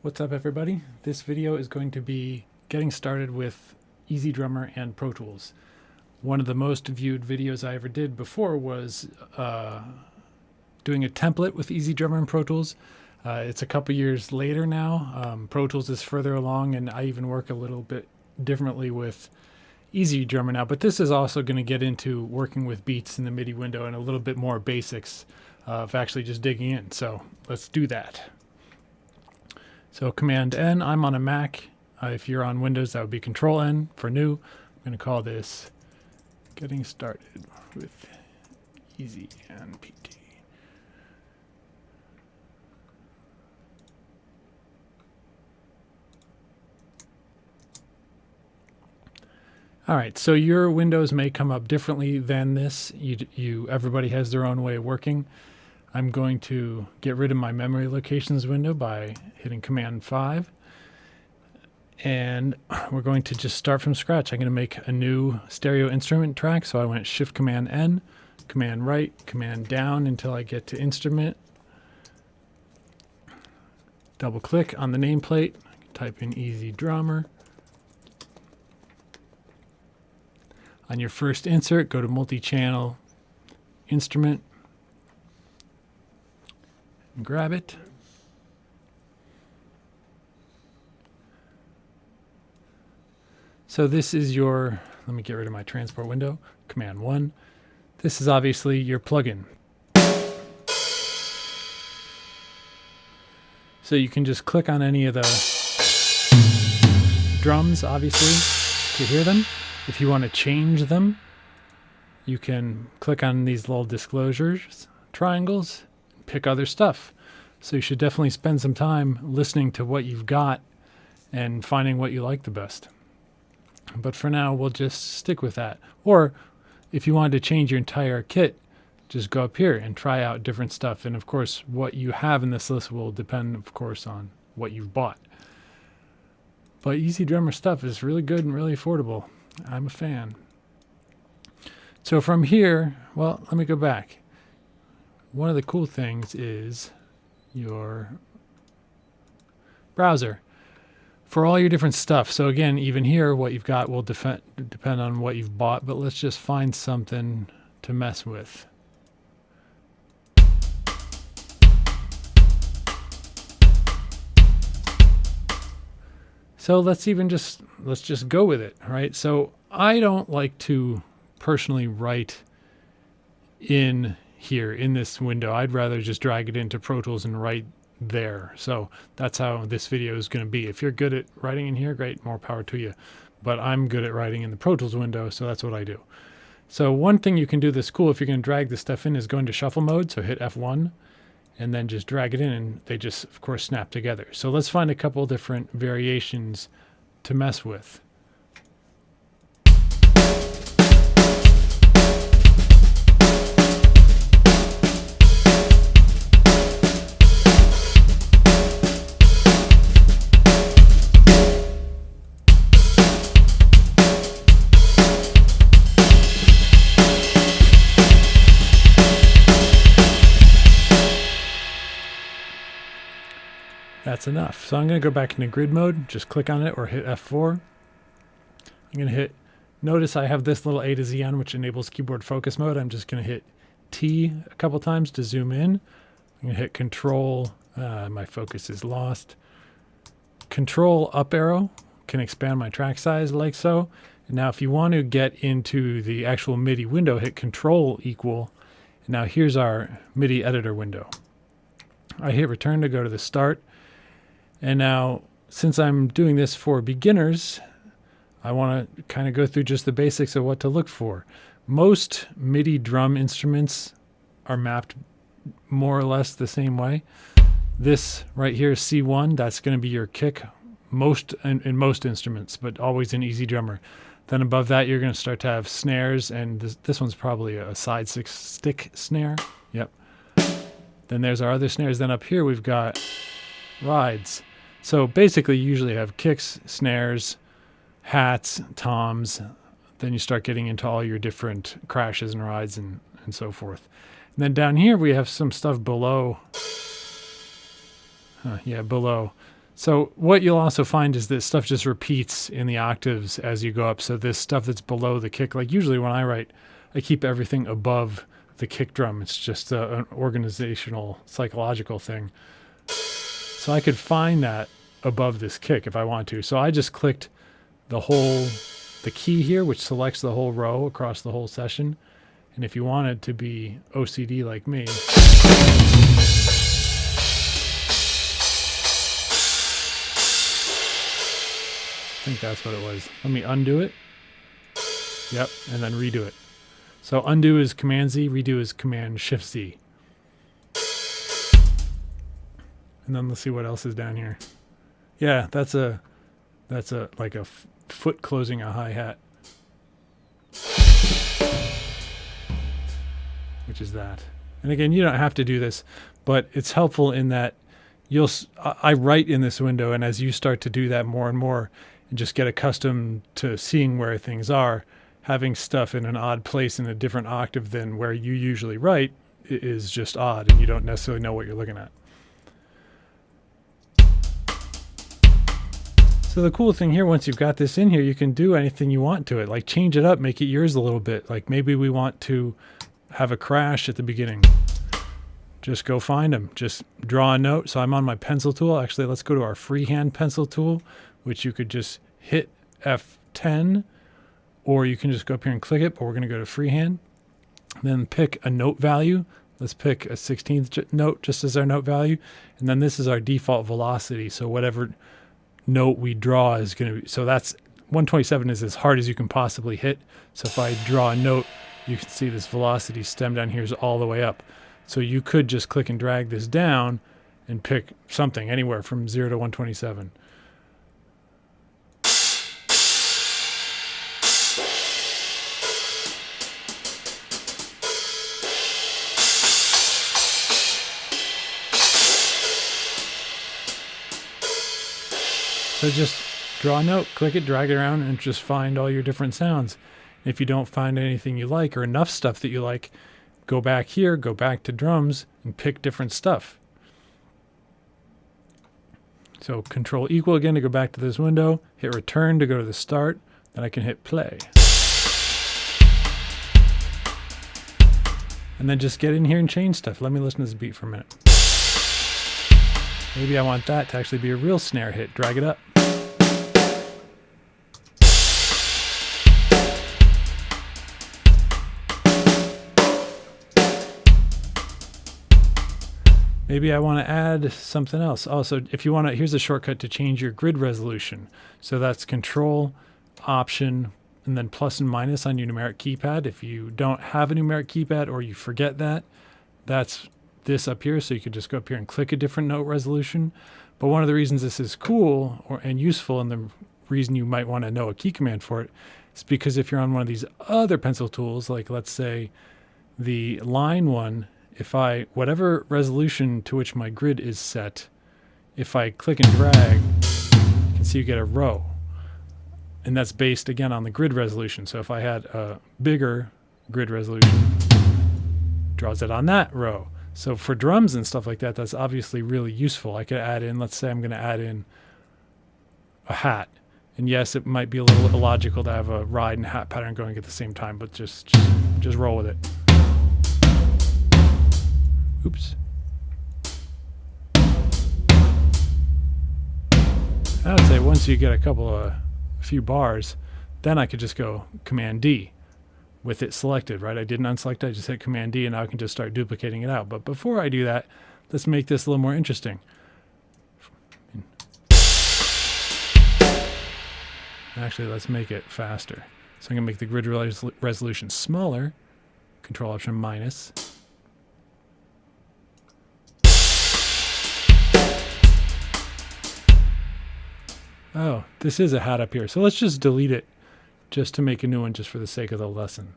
What's up, everybody? This video is going to be getting started with EZdrummer and Pro Tools. One of the most viewed videos I ever did before was doing a template with EZdrummer and Pro Tools. It's a couple years later now. Pro Tools is further along, and I even work a little bit differently with EZdrummer now. But this is also going to get into working with beats in the MIDI window and a little bit more basics of actually just digging in. So let's do that. So Command N, I'm on a Mac. If you're on Windows, that would be Control N for new. I'm going to call this Getting Started with EZ and PT. All right, so your windows may come up differently than this. Everybody has their own way of working. I'm going to get rid of my memory locations window by hitting Command 5. And we're going to just start from scratch. I'm going to make a new stereo instrument track. So I went Shift Command N, Command right, Command down until I get to instrument. Double click on the nameplate, type in EZdrummer. On your first insert, go to multi-channel instrument. Grab it. So this is your, let me get rid of my transport window, Command 1. This is obviously your plugin. So you can just click on any of the drums, obviously, to hear them. If you want to change them, you can click on these little disclosures, triangles, pick other stuff. So you should definitely spend some time listening to what you've got and finding what you like the best. But for now, we'll just stick with that. Or if you wanted to change your entire kit, just go up here and try out different stuff. And of course, what you have in this list will depend, of course, on what you've bought. But EZdrummer stuff is really good and really affordable. I'm a fan. So from here, well, let me go back. One of the cool things is your browser for all your different stuff. So again, even here, what you've got will depend on what you've bought, but let's just find something to mess with. So let's just go with it, right? So I don't like to personally write in here in this window. I'd rather just drag it into Pro Tools and write there. So that's how this video is going to be. If you're good at writing in here, great, more power to you. But I'm good at writing in the Pro Tools window, so that's what I do. So one thing you can do that's cool if you're going to drag this stuff in is go into shuffle mode. So hit F1 and then just drag it in, and they just, of course, snap together. So let's find a couple different variations to mess with. That's enough. So I'm going to go back into grid mode, just click on it or hit F4. I'm going to hit, notice I have this little A to Z on, which enables keyboard focus mode. I'm just going to hit T a couple times to zoom in. I'm going to hit Control, my focus is lost. Control up arrow can expand my track size like so. And now if you want to get into the actual MIDI window, hit Control equal. And now here's our MIDI editor window. I hit return to go to the start. And now, since I'm doing this for beginners, I want to kind of go through just the basics of what to look for. Most MIDI drum instruments are mapped more or less the same way. This right here is C1. That's going to be your kick in most instruments, but always in EZdrummer. Then above that, you're going to start to have snares, and this one's probably a side stick snare. Yep. Then there's our other snares. Then up here, we've got rides. So basically, you usually have kicks, snares, hats, toms. Then you start getting into all your different crashes and rides and so forth. And then down here, we have some stuff below. Below. So what you'll also find is that stuff just repeats in the octaves as you go up. So this stuff that's below the kick, like usually when I write, I keep everything above the kick drum. It's just an organizational, psychological thing. So I could find that above this kick if I want to. So I just clicked the key here, which selects the whole row across the whole session. And if you wanted to be OCD like me, I think that's what it was. Let me undo it. Yep, and then redo it. So undo is Command Z, redo is Command Shift Z. And then let's see what else is down here. Yeah, that's like a foot closing a hi-hat, which is that. And again, you don't have to do this, but it's helpful in that I write in this window, and as you start to do that more and more and just get accustomed to seeing where things are, having stuff in an odd place in a different octave than where you usually write is just odd, and you don't necessarily know what you're looking at. So the cool thing here, once you've got this in here, you can do anything you want to it, like change it up, make it yours a little bit. Like maybe we want to have a crash at the beginning. Just go find them. Just draw a note. So I'm on my pencil tool. Actually, let's go to our freehand pencil tool, which you could just hit F10, or you can just go up here and click it, but we're going to go to freehand. Then pick a note value. Let's pick a 16th note just as our note value. And then this is our default velocity. So whatever note we draw is going to be, so that's 127 is as hard as you can possibly hit. So if I draw a note, you can see this velocity stem down here is all the way up. So you could just click and drag this down and pick something anywhere from 0 to 127. So just draw a note, click it, drag it around, and just find all your different sounds. If you don't find anything you like or enough stuff that you like, go back here, go back to drums, and pick different stuff. So Control equal again to go back to this window, hit return to go to the start, then I can hit play. And then just get in here and change stuff. Let me listen to this beat for a minute. Maybe I want that to actually be a real snare hit. Drag it up. Maybe I want to add something else. Also, if you want to, here's a shortcut to change your grid resolution. So that's Control, Option, and then plus and minus on your numeric keypad. If you don't have a numeric keypad or you forget that, that's this up here. So you could just go up here and click a different note resolution. But one of the reasons this is cool and useful, and the reason you might want to know a key command for it, is because if you're on one of these other pencil tools, like let's say the line one, if I, whatever resolution to which my grid is set, if I click and drag, you can see you get a row. And that's based, again, on the grid resolution. So if I had a bigger grid resolution, draws it on that row. So for drums and stuff like that, that's obviously really useful. I could add in, let's say I'm going to add in a hat. And yes, it might be a little illogical to have a ride and hat pattern going at the same time, but just roll with it. Oops. I would say once you get a few bars, then I could just go Command D with it selected, right? I didn't unselect it, I just hit Command D, and now I can just start duplicating it out. But before I do that, let's make this a little more interesting. Actually, let's make it faster. So I'm going to make the grid resolution smaller, Control Option minus. Oh, this is a hat up here. So let's just delete it just to make a new one just for the sake of the lesson.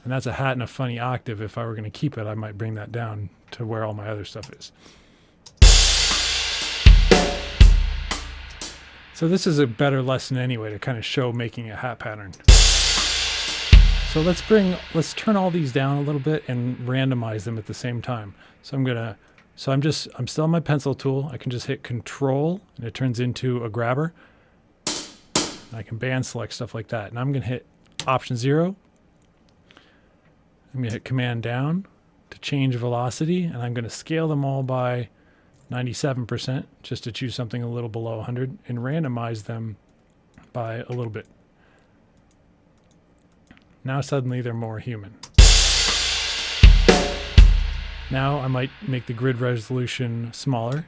And that's a hat in a funny octave. If I were going to keep it, I might bring that down to where all my other stuff is. So this is a better lesson anyway to kind of show making a hat pattern. So let's turn all these down a little bit and randomize them at the same time. So I'm going to So I'm still on my pencil tool. I can just hit Control and it turns into a grabber. And I can band select stuff like that. And I'm going to hit Option 0. I'm going to hit Command down to change velocity, and I'm going to scale them all by 97% just to choose something a little below 100 and randomize them by a little bit. Now suddenly they're more human. Now I might make the grid resolution smaller,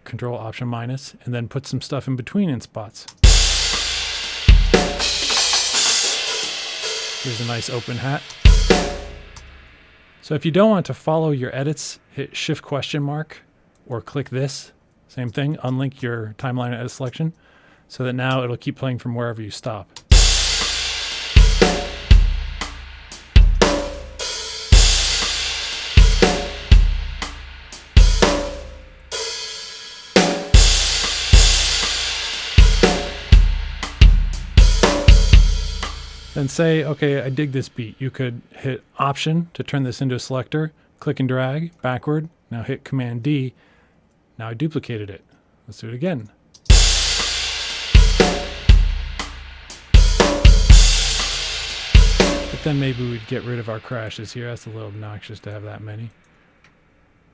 Control Option minus, and then put some stuff in between in spots. Here's a nice open hat. So if you don't want to follow your edits, hit Shift ? Or click this, same thing, unlink your timeline edit selection, so that now it'll keep playing from wherever you stop. Then say, okay, I dig this beat. You could hit Option to turn this into a selector, click and drag backward. Now hit Command D. Now I duplicated it. Let's do it again. But then maybe we'd get rid of our crashes here. That's a little obnoxious to have that many.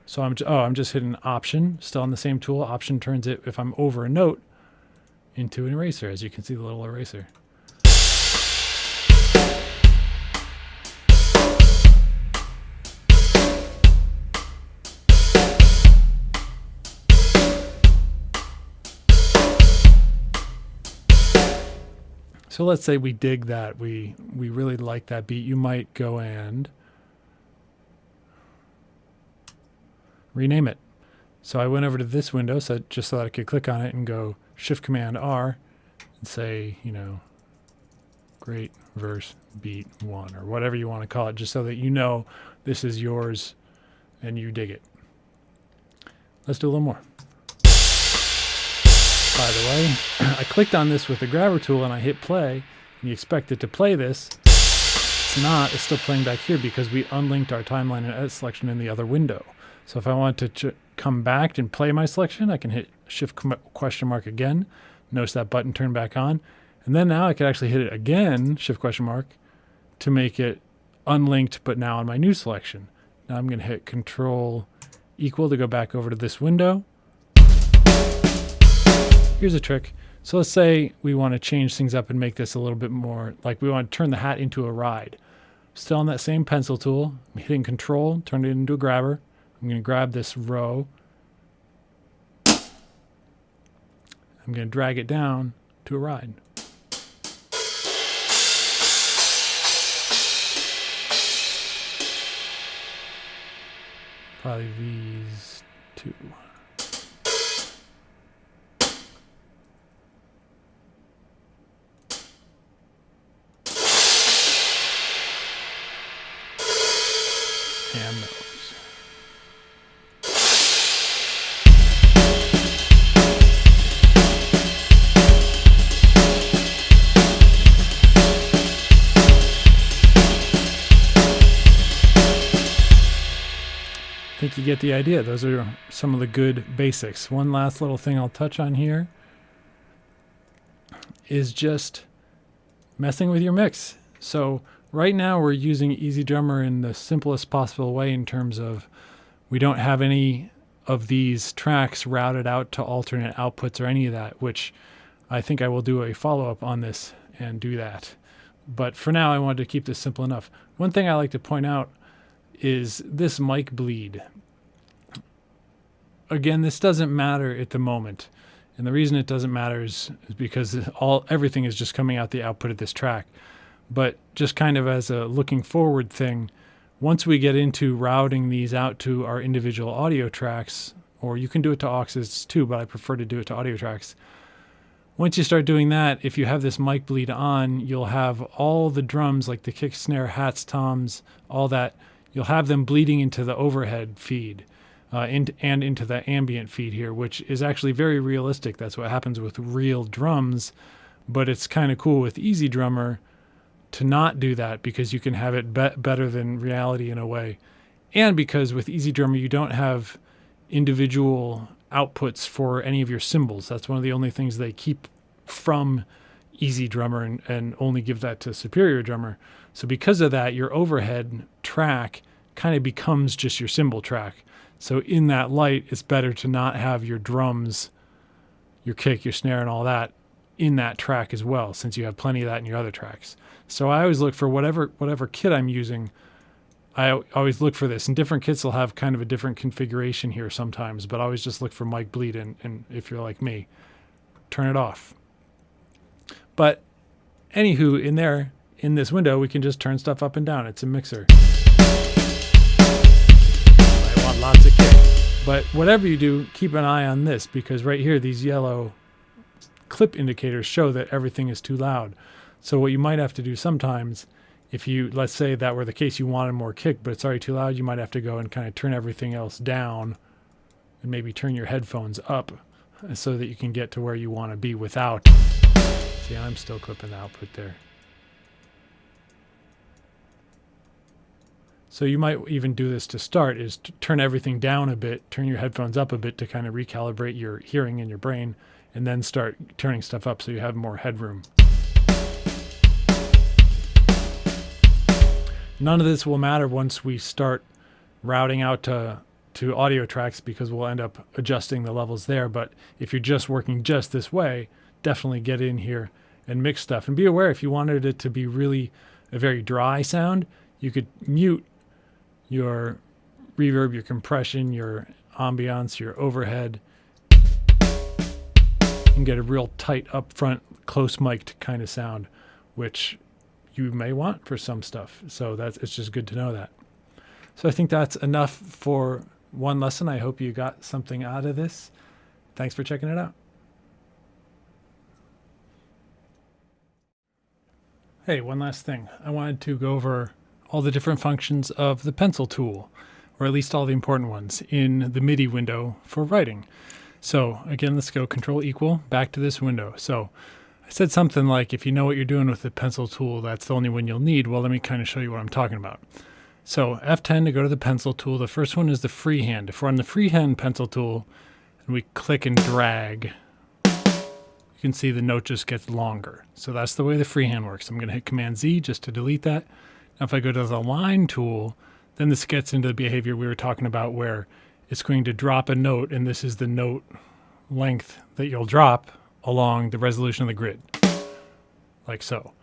So I'm just hitting Option, still on the same tool. Option turns it, if I'm over a note, into an eraser, as you can see the little eraser. So let's say we dig that, we really like that beat. You might go and rename it. So I went over to this window just so that I could click on it and go Shift Command R and say, you know, Great Verse Beat 1 or whatever you want to call it, just so that you know this is yours and you dig it. Let's do a little more. By the way, I clicked on this with the grabber tool and I hit play, and you expect it to play this. It's not. It's still playing back here because we unlinked our timeline and edit selection in the other window. So if I want to come back and play my selection, I can hit Shift ? Again. Notice that button turned back on. And then now I could actually hit it again, Shift ? To make it unlinked, but now on my new selection. Now I'm going to hit Control equal to go back over to this window. Here's a trick. So let's say we want to change things up and make this a little bit more, like we want to turn the hat into a ride. Still on that same pencil tool, I'm hitting Control, turn it into a grabber. I'm going to grab this row. I'm going to drag it down to a ride. Probably these two. And those. I think you get the idea. Those are some of the good basics. One last little thing I'll touch on here is just messing with your mix. So right now we're using EZdrummer in the simplest possible way in terms of we don't have any of these tracks routed out to alternate outputs or any of that, which I think I will do a follow-up on this and do that. But for now, I wanted to keep this simple enough. One thing I like to point out is this mic bleed. Again, this doesn't matter at the moment. And the reason it doesn't matter is because everything is just coming out the output of this track. But just kind of as a looking forward thing, once we get into routing these out to our individual audio tracks, or you can do it to auxes too, but I prefer to do it to audio tracks. Once you start doing that, if you have this mic bleed on, you'll have all the drums, like the kick, snare, hats, toms, all that, you'll have them bleeding into the overhead feed and into the ambient feed here, which is actually very realistic. That's what happens with real drums, but it's kind of cool with EZdrummer to not do that because you can have it better than reality in a way. And because with EZdrummer, you don't have individual outputs for any of your cymbals. That's one of the only things they keep from EZdrummer and only give that to Superior Drummer. So because of that, your overhead track kind of becomes just your cymbal track. So in that light, it's better to not have your drums, your kick, your snare, and all that in that track as well, since you have plenty of that in your other tracks. So I always look for whatever kit I'm using. I always look for this, and different kits will have kind of a different configuration here sometimes, but I always just look for mic bleed, and if you're like me, turn it off. But anywho, in this window, we can just turn stuff up and down. It's a mixer. I want lots of kick. But whatever you do, keep an eye on this, because right here, these yellow clip indicators show that everything is too loud. So what you might have to do sometimes, if you, let's say that were the case, you wanted more kick, but it's already too loud, you might have to go and kind of turn everything else down and maybe turn your headphones up so that you can get to where you want to be without. See, I'm still clipping the output there. So you might even do this to start, is to turn everything down a bit, turn your headphones up a bit to kind of recalibrate your hearing in your brain, and then start turning stuff up so you have more headroom. None of this will matter once we start routing out to audio tracks, because we'll end up adjusting the levels there. But if you're just working just this way, definitely get in here and mix stuff. And be aware, if you wanted it to be really a very dry sound, you could mute your reverb, your compression, your ambiance, your overhead, and get a real tight upfront, close mic'd kind of sound, which you may want for some stuff. So it's just good to know that. So I think that's enough for one lesson. I hope you got something out of this. Thanks for checking it out. Hey, one last thing. I wanted to go over all the different functions of the pencil tool, or at least all the important ones, in the MIDI window for writing. So again, let's go Control equal back to this window. So I said something like, if you know what you're doing with the pencil tool, that's the only one you'll need. Well, let me kind of show you what I'm talking about. So F10 to go to the pencil tool. The first one is the freehand. If we're on the freehand pencil tool and we click and drag, you can see the note just gets longer. So that's the way the freehand works. I'm going to hit Command Z just to delete that. Now if I go to the line tool, then this gets into the behavior we were talking about, where it's going to drop a note, and this is the note length that you'll drop along the resolution of the grid, like so.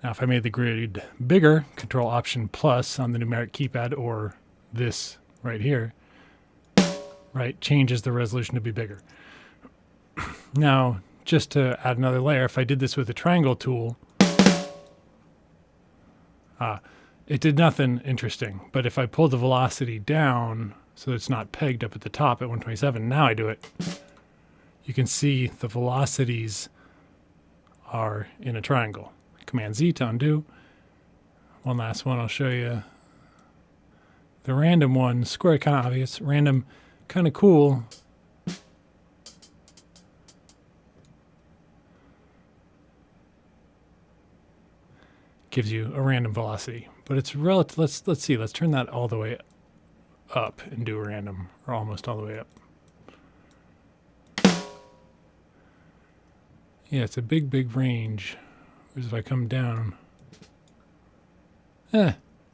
Now if I made the grid bigger, Control Option plus on the numeric keypad, or this right here, right, changes the resolution to be bigger. Now, just to add another layer, if I did this with the triangle tool, it did nothing interesting. But if I pull the velocity down so it's not pegged up at the top at 127, now I do it, you can see the velocities are in a triangle. Command Z to undo. One last one, I'll show you. The random one, square kind of obvious, random kind of cool. Gives you a random velocity, but it's relative. Let's see. Let's turn that all the way up and do a random, or almost all the way up. Yeah, it's a big range. Whereas if I come down,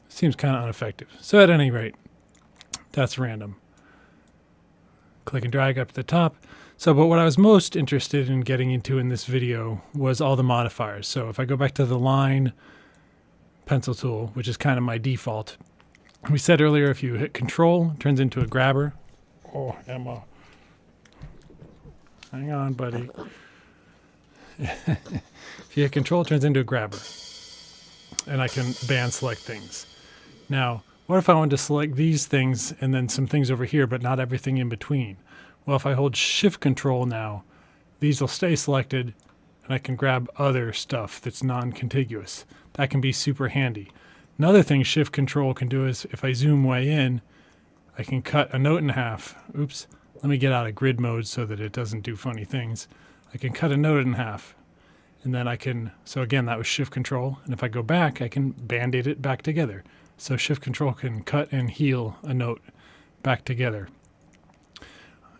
seems kind of ineffective. So at any rate, that's random. Click and drag up to the top. So, but what I was most interested in getting into in this video was all the modifiers. So if I go back to the line pencil tool, which is kind of my default, we said earlier if you hit Control, it turns into a grabber. Oh, Emma. Hang on, buddy. If you hit Control, it turns into a grabber. And I can band select things. Now, what if I wanted to select these things and then some things over here, but not everything in between? Well, if I hold Shift Control now, these will stay selected, and I can grab other stuff that's non-contiguous. That can be super handy. Another thing Shift Control can do is, if I zoom way in, I can cut a note in half. Oops, let me get out of grid mode so that it doesn't do funny things. I can cut a note in half, and then I can, so again, that was Shift Control, and if I go back, I can band-aid it back together. So Shift Control can cut and heal a note back together.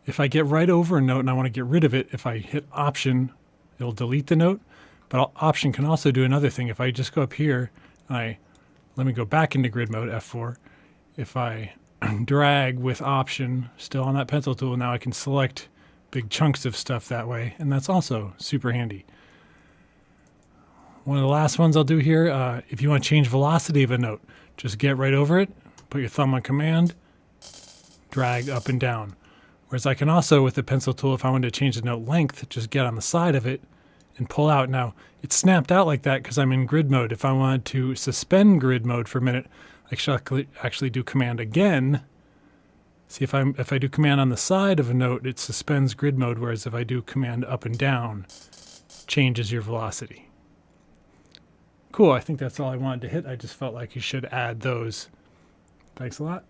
If I get right over a note and I want to get rid of it, if I hit Option, it'll delete the note. But Option can also do another thing. If I just go up here, let me go back into grid mode, F4. If I drag with Option still on that pencil tool, now I can select big chunks of stuff that way, and that's also super handy. One of the last ones I'll do here, if you want to change velocity of a note, just get right over it, put your thumb on Command, drag up and down. Whereas I can also, with the pencil tool, if I wanted to change the note length, just get on the side of it and pull out. Now, it's snapped out like that because I'm in grid mode. If I wanted to suspend grid mode for a minute, I should actually do Command again. See, if I do Command on the side of a note, it suspends grid mode, whereas if I do Command up and down, changes your velocity. Cool, I think that's all I wanted to hit. I just felt like you should add those. Thanks a lot.